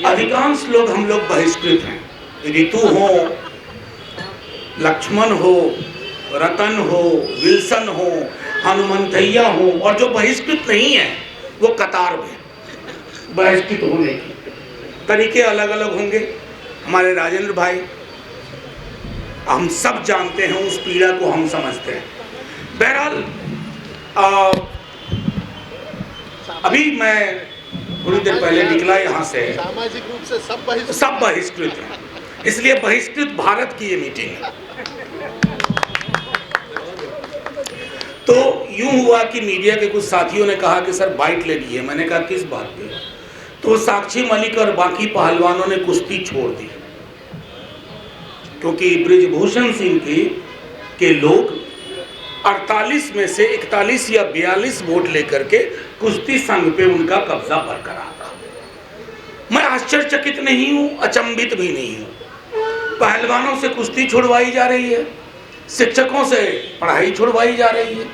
अधिकांश लोग हम लोग बहिष्कृत हैं। ऋतु हो, लक्ष्मण हो, रतन हो, विल्सन हो, हनुमंतैया हो, और जो बहिष्कृत नहीं है वो कतार में। बहिष्कृत होने के तरीके अलग अलग होंगे। हमारे राजेंद्र भाई, हम सब जानते हैं, उस पीड़ा को हम समझते हैं। बहरहाल अभी मैं थोड़ी देर पहले निकला यहाँ से, सामाजिक रूप से सब बहिष्कृत हैं, इसलिए बहिष्कृत भारत की ये मीटिंग है। तो यूं हुआ कि मीडिया के कुछ साथियों ने कहा कि सर बाइट ले लीजिए। मैंने कहा किस बात पे? तो साक्षी मलिक और बाकी पहलवानों ने कुश्ती छोड़ दी, क्योंकि बृजभूषण सिंह के लोग 48 में से 41 या 42 वोट लेकर के कुश्ती संघ पे उनका कब्जा बरकरार था। मैं आश्चर्यचकित नहीं हूं, अचंभित भी नहीं हूं। पहलवानों से कुश्ती छुड़वाई जा रही है, शिक्षकों से पढ़ाई छुड़वाई जा रही है,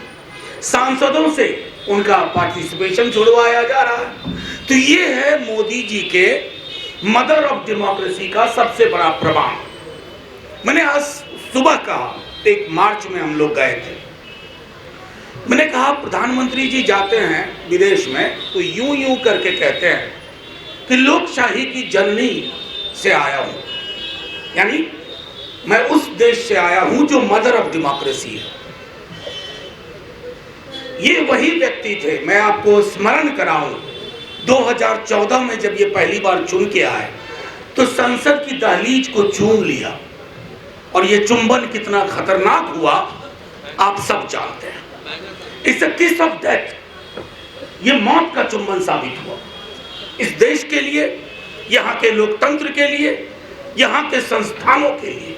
सांसदों से उनका पार्टिसिपेशन छुड़वाया जा रहा है। तो ये है मोदी जी के मदर ऑफ डेमोक्रेसी का सबसे बड़ा प्रमाण। मैंने आज सुबह कहा, एक मार्च में हम लोग गए थे, मैंने कहा प्रधानमंत्री जी जाते हैं विदेश में तो यूं यूं करके कहते हैं कि लोकशाही की जननी से आया हूं, यानी मैं उस देश से आया हूं जो मदर ऑफ डेमोक्रेसी है। ये वही व्यक्ति थे, मैं आपको स्मरण कराऊं, 2014 में जब ये पहली बार चुन के आए तो संसद की दहलीज को चूम लिया, और ये चुंबन कितना खतरनाक हुआ आप सब जानते हैं। इट्स अ किस ऑफ डेथ, ये मौत का चुंबन साबित हुआ इस देश के लिए, यहाँ के लोकतंत्र के लिए, यहाँ के संस्थानों के लिए।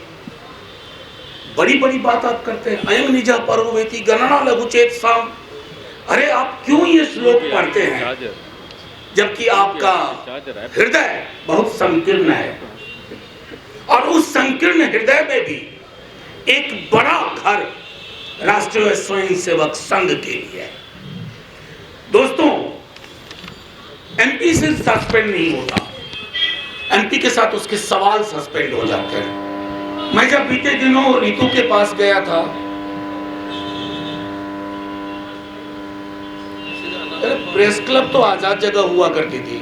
बड़ी बड़ी बात आप करते हैं, अयं निजा पर्ववेति गणना लघुचेत साम। अरे आप क्यों ये श्लोक पढ़ते हैं जबकि आपका हृदय बहुत संकीर्ण है, और उस संकीर्ण हृदय में भी एक बड़ा घर राष्ट्रीय स्वयंसेवक संघ के लिए। दोस्तों, एमपी से सस्पेंड नहीं होता, एमपी के साथ उसके सवाल सस्पेंड हो जाते हैं। मैं जब बीते दिनों ऋतु के पास गया था, प्रेस क्लब तो आजाद जगह हुआ करती थी,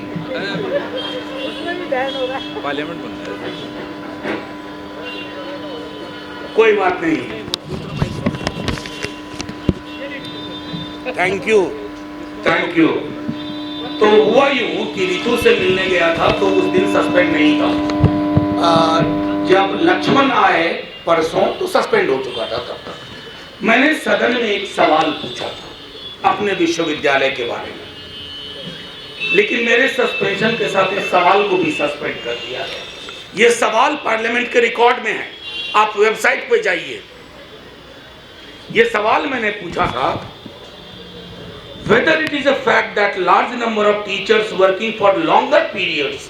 पार्लियामेंट बन रहा है। कोई बात नहीं, थैंक यू थैंक यू। तो हुआ यूं कि ऋतु से मिलने गया था तो उस दिन सस्पेंड नहीं था। जब लक्ष्मण आए परसों तो सस्पेंड हो चुका था तब तक। मैंने सदन में एक सवाल पूछा था अपने विश्वविद्यालय के बारे में, लेकिन मेरे सस्पेंशन के साथ इस सवाल को भी सस्पेंड कर दिया गया। ये सवाल पार्लियामेंट के रिकॉर्ड में है, आप वेबसाइट पे जाइए। ये सवाल मैंने पूछा था, whether it is a fact that large number of teachers working for longer periods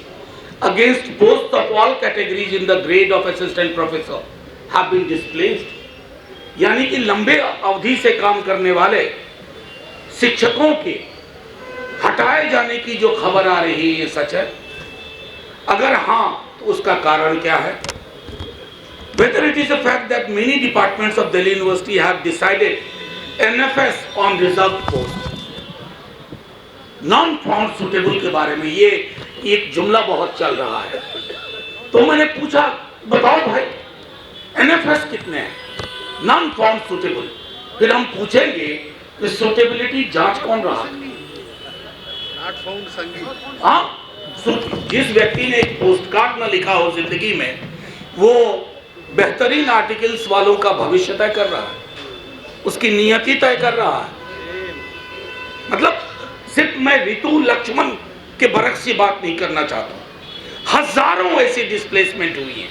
against posts of all categories in the grade of assistant professor have been displaced, यानी कि लंबे अवधि से काम करने वाले शिक्षकों के हटाए जाने की जो खबर आ रही है, ये सच है? अगर हाँ तो उसका कारण क्या है? Whether it is a fact that many departments of Delhi University have decided NFS on reserved post, non found suitable के बारे में ये एक जुमला बहुत चल रहा है। तो मैंने पूछा, बताओ भाई एनएफएस कितने हैं, नॉन फाउंड सुटेबल? फिर हम पूछेंगे कि सुटेबिलिटी जांच कौन रहा है? नॉट फाउंड संगी। हाँ, जिस व्यक्ति ने एक पोस्ट कार्ड न लिखा हो जिंदगी में, वो बेहतरीन आर्टिकल्स वालों का भविष्य तय कर रहा है, उसकी नियति तय कर रहा है। मतलब सिर्फ मैं ऋतु लक्ष्मण के बरक से बात नहीं करना चाहता हूं, हजारों ऐसी डिस्प्लेसमेंट हुई हैं,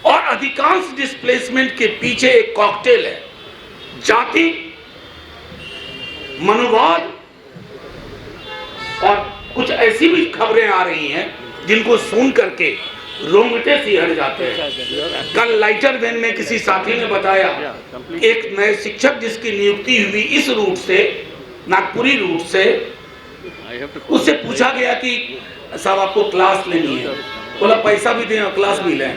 और अधिकांश डिस्प्लेसमेंट के पीछे एक कॉकटेल है, जाति, मनोवाद, और कुछ ऐसी भी खबरें आ रही हैं जिनको सुन करके रोंगटे सिहर जाते हैं। कल लाइटर वैन में किसी साथी ने बताया, एक नए शिक्षक जिसकी नियुक्ति हुई इस रूट से, नागपुरी रूट से, उससे पूछा गया कि साहब आपको क्लास लेनी है, बोला पैसा भी दें और क्लास भी लें।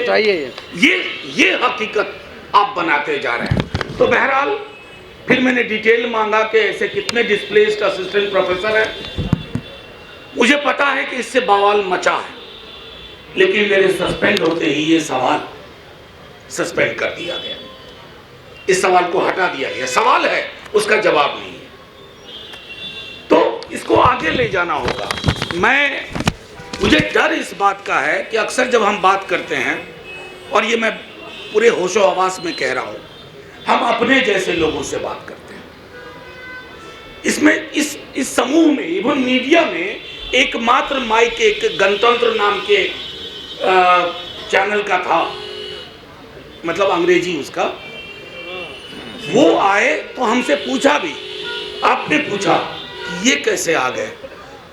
ये हकीकत आप बनाते जा रहे हैं। तो बहरहाल फिर मैंने डिटेल मांगा कि ऐसे कितने डिस्प्लेस्ड असिस्टेंट प्रोफेसर हैं। मुझे पता है कि इससे बवाल मचा है, लेकिन मेरे सस्पेंड होते ही ये सवाल सस्पेंड कर दिया गया, इस सवाल को हटा दिया गया। सवाल है, उसका जवाब नहीं है, तो इसको आगे ले जाना होगा। मुझे डर इस बात का है कि अक्सर जब हम बात करते हैं, और ये मैं पूरे होशो हवास में कह रहा हूं, हम अपने जैसे लोगों से बात करते हैं। इसमें इस समूह में, इवन मीडिया में, एकमात्र माइक एक गणतंत्र नाम के चैनल का था, मतलब अंग्रेजी उसका, वो आए तो हमसे पूछा भी, आपने पूछा कि ये कैसे आ गए।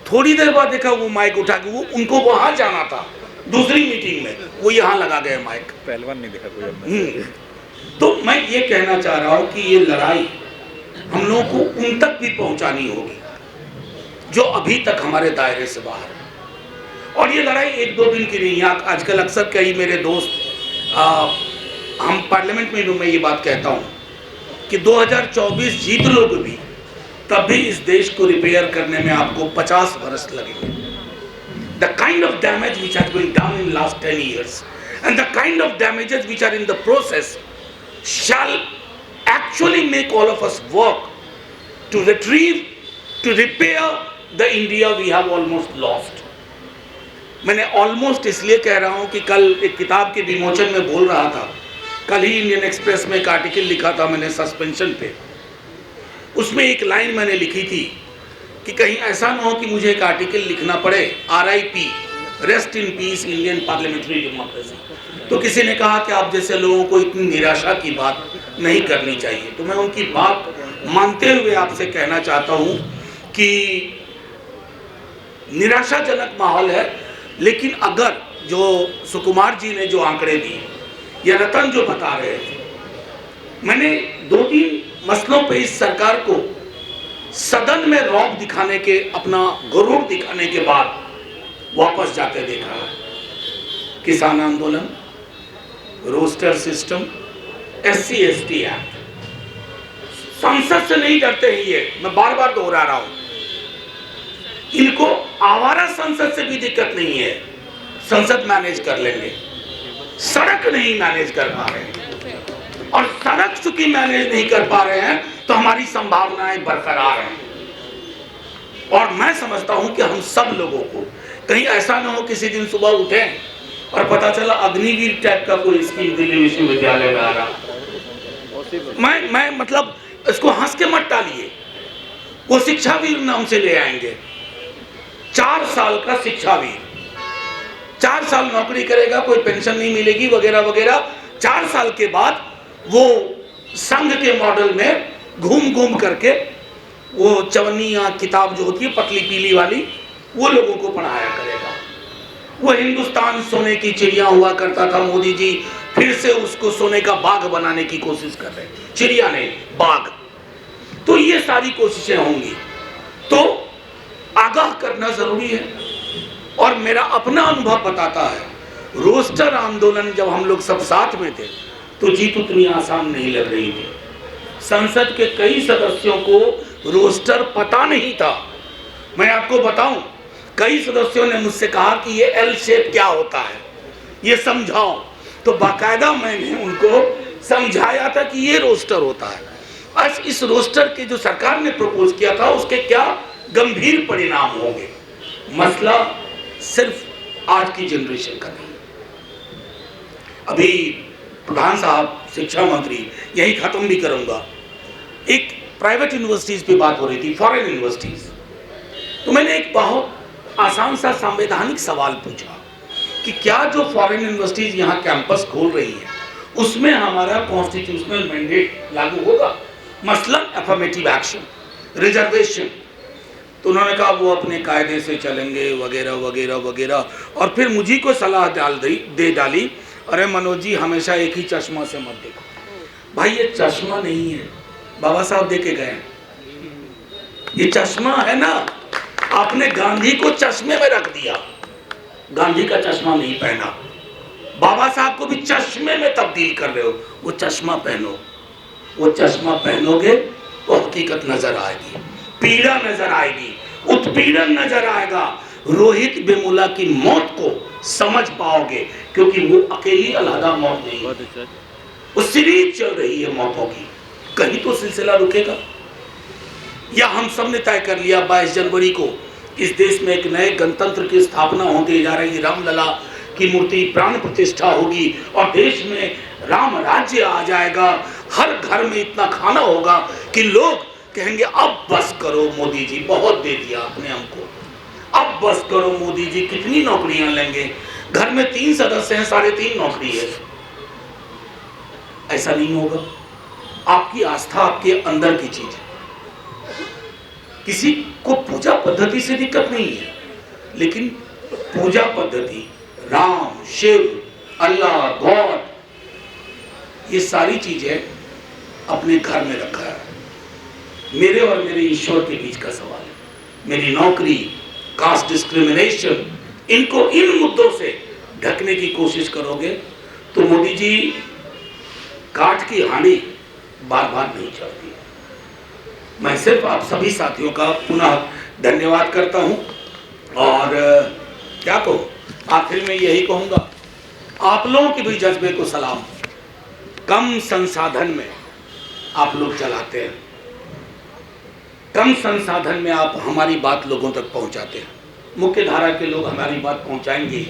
थोड़ी देर बाद देखा वो माइक उठा के, वो उनको वहां जाना था दूसरी मीटिंग में, वो यहाँ लगा गए माइक। पहलवान नहीं देखा कोई। तो मैं ये कहना चाह रहा हूं कि ये लड़ाई हम लोगों को उन तक भी पहुंचानी होगी जो अभी तक हमारे दायरे से बाहर है। और ये लड़ाई एक दो दिन की नहीं है। आजकल अक्सर कई मेरे दोस्त, हम पार्लियामेंट में भी मैं ये बात कहता हूँ कि 2024 जीत लोगे भी, तब भी इस देश को रिपेयर करने में आपको 50 वर्ष लगेंगे। The kind of damage which has been done in last 10 years and the kind of damages which are in the process shall actually make all of us work to retrieve, to repair the India we have almost lost. मैंने almost इसलिए कह रहा हूँ कि कल एक किताब के विमोचन में बोल रहा था, कल ही इंडियन एक्सप्रेस में एक आर्टिकल लिखा था मैंने सस्पेंशन पे। उसमें एक लाइन मैंने लिखी थी कि कहीं ऐसा ना हो कि मुझे एक आर्टिकल लिखना पड़े, RIP, rest in peace Indian parliamentary democracy. तो किसी ने कहा कि आप जैसे लोगों को इतनी निराशा की बात नहीं करनी चाहिए। तो मैं उनकी बात मानते हुए आपसे कहना चाहता हूं कि निराशाजनक माहौल है, लेकिन अगर जो सुकुमार जी ने जो आंकड़े दिए या रतन जो बता रहे थे, मैंने 2-3 मसलों पे इस सरकार को सदन में रौब दिखाने के, अपना गुरूर दिखाने के बाद वापस जाते देखा है। किसान आंदोलन, roster system, SC ST act, संसद से नहीं डरते हैं ये, मैं बार बार दोहरा रहा हूं। इनको आवारा संसद से भी दिक्कत नहीं है, संसद मैनेज कर लेंगे। सड़क नहीं मैनेज कर पा रहे हैं, और सड़क चूंकि मैनेज नहीं कर पा रहे हैं तो हमारी संभावनाएं बरकरार हैं। और मैं समझता हूं कि हम सब लोगों को कहीं ऐसा ना हो किसी दिन सुबह उठे और पता चला अग्निवीर टाइप का कोई स्कीम दिल्ली विश्वविद्यालय में आ रहा। मैं मतलब इसको हंस के मत टालिए, वो शिक्षावीर नाम से ले आएंगे। 4 साल का शिक्षावीर, 4 साल नौकरी करेगा, कोई पेंशन नहीं मिलेगी वगैरह वगैरह। 4 साल के बाद वो संघ के मॉडल में घूम घूम करके वो चवन्नी या किताब जो होती है पतली पीली वाली, वो लोगों को पढ़ाया करेगा। वो हिंदुस्तान सोने की चिड़िया हुआ करता था, मोदी जी फिर से उसको सोने का बाग बनाने की कोशिश कर रहे हैं, चिड़िया नहीं बाग। तो ये सारी कोशिशें होंगी, तो आगाह करना जरूरी है। और मेरा अपना अनुभव बताता है, रोस्टर आंदोलन जब हम लोग सब साथ में थे तो जीत उतनी आसान नहीं लग रही थी। संसद के कई सदस्यों को रोस्टर पता नहीं था। मैं आपको बताऊं, कई सदस्यों ने मुझसे कहा कि ये L शेप क्या होता है, ये समझाओ। तो बाकायदा मैंने उनको समझाया था कि ये रोस्टर होता है। आज इस रोस्टर के जो सरकार ने प्रपोज किया था उसके क्या गंभीर परिणाम होंगे। मसला सिर्फ आज की जनरेशन का नहीं। अभी प्रधान साहब, शिक्षा मंत्री, यही खत्म भी करूंगा, एक प्राइवेट यूनिवर्सिटीज पे बात हो रही थी, फॉरेन यूनिवर्सिटीज। तो मैंने एक बहुत आसान सा संवैधानिक सवाल पूछा कि क्या जो फॉरेन यूनिवर्सिटीज यहाँ कैंपस खोल रही है उसमें हमारा कॉन्स्टिट्यूशनल मैंडेट लागू होगा, मसलन अफर्मेटिव एक्शन, रिजर्वेशन। तो उन्होंने कहा वो अपने कायदे से चलेंगे वगैरह वगैरह वगैरह। और फिर मुझी को सलाह दे डाली, अरे मनोज जी हमेशा एक ही चश्मा से मत देखो। भाई ये चश्मा नहीं है, बाबा साहब दे के गए, ये चश्मा है ना, आपने गांधी को चश्मे में रख दिया, गांधी का चश्मा नहीं पहना। बाबा साहब को भी चश्मे में तब्दील कर रहे हो, वो चश्मा पहनो। वो चश्मा पहनोगे तो हकीकत नजर आएगी, पीड़ा नजर आएगी, उत्पीड़न नजर आएगा। रोहित वेमुला की मौत को समझ पाओगे, क्योंकि वो अकेली अलहदा मौत नहीं है, वो सीरीज चल रही है मौतों की। कहीं तो सिलसिला रुकेगा। या हम सब ने तय कर लिया 22 जनवरी को इस देश में एक नए गणतंत्र की स्थापना होने जा रही है, रामलला की मूर्ति प्राण प्रतिष्ठा होगी और देश में राम राज्य आ जाएगा। हर घर में इतना खाना होगा कि लोग कहेंगे अब बस करो मोदी जी, बहुत दे दिया आपने हमको, अब बस करो मोदी जी, कितनी नौकरियां लेंगे। घर में 3 सदस्य हैं, 3.5 नौकरी है। ऐसा नहीं होगा। आपकी आस्था आपके अंदर की चीज है। किसी को पूजा पद्धति से दिक्कत नहीं है, लेकिन पूजा पद्धति राम, शिव, अल्लाह, गॉड, ये सारी चीजें अपने घर में रखा है। मेरे और मेरे ईश्वर के बीच का सवाल है। मेरी नौकरी, कास्ट डिस्क्रिमिनेशन, इनको इन मुद्दों से ढकने की कोशिश करोगे तो मोदी जी, काठ की हांडी बार बार नहीं चलती। मैं सिर्फ आप सभी साथियों का पुनः धन्यवाद करता हूं और क्या कहूं, आखिर में यही कहूंगा, आप लोगों के भी जज्बे को सलाम। कम संसाधन में आप लोग चलाते हैं, कम संसाधन में आप हमारी बात लोगों तक पहुंचाते हैं। मुख्य धारा के लोग हमारी बात पहुंचाएंगे।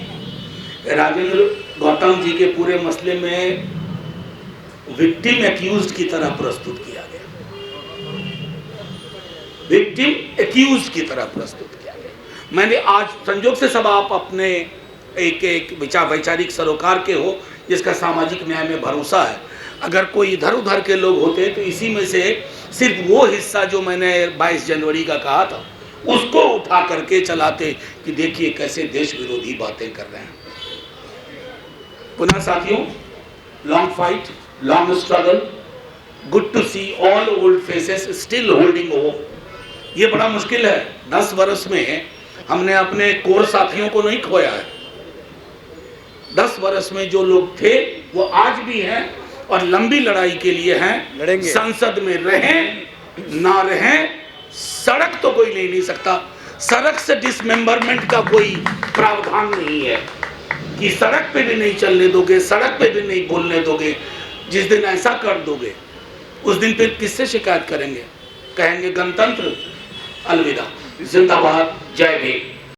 राजेंद्र गौतम जी के पूरे मसले में विक्टिम एक्यूज्ड की तरह प्रस्तुत किया गया, विक्टिम एक्यूज्ड की तरह प्रस्तुत किया गया। मैंने आज संजोग से सब आप अपने एक वैचारिक सरोकार के हो जिसका सामाजिक न्याय में भरोसा है। अगर कोई इधर उधर के लोग होते तो इसी में से सिर्फ वो हिस्सा जो मैंने 22 जनवरी का कहा था उसको उठा करके चलाते कि देखिए कैसे देश विरोधी बातें कर रहे हैं। पुनः साथियों, long fight, long struggle, good to see all old faces still holding hope. ये बड़ा मुश्किल है। 10 वर्ष में हमने अपने कोर साथियों को नहीं खोया है। 10 वर्ष में जो लोग थे वो आज भी हैं और लंबी लड़ाई के लिए हैं। लड़ेंगे। संसद में रहें ना रहें, सड़क तो कोई ले नहीं सकता। सड़क से डिसमेंबरमेंट का कोई प्रावधान नहीं है कि सड़क पे भी नहीं चलने दोगे, सड़क पे भी नहीं बोलने दोगे। जिस दिन ऐसा कर दोगे उस दिन फिर किससे शिकायत करेंगे? कहेंगे गणतंत्र अलविदा, जिंदाबाद, जय भीम।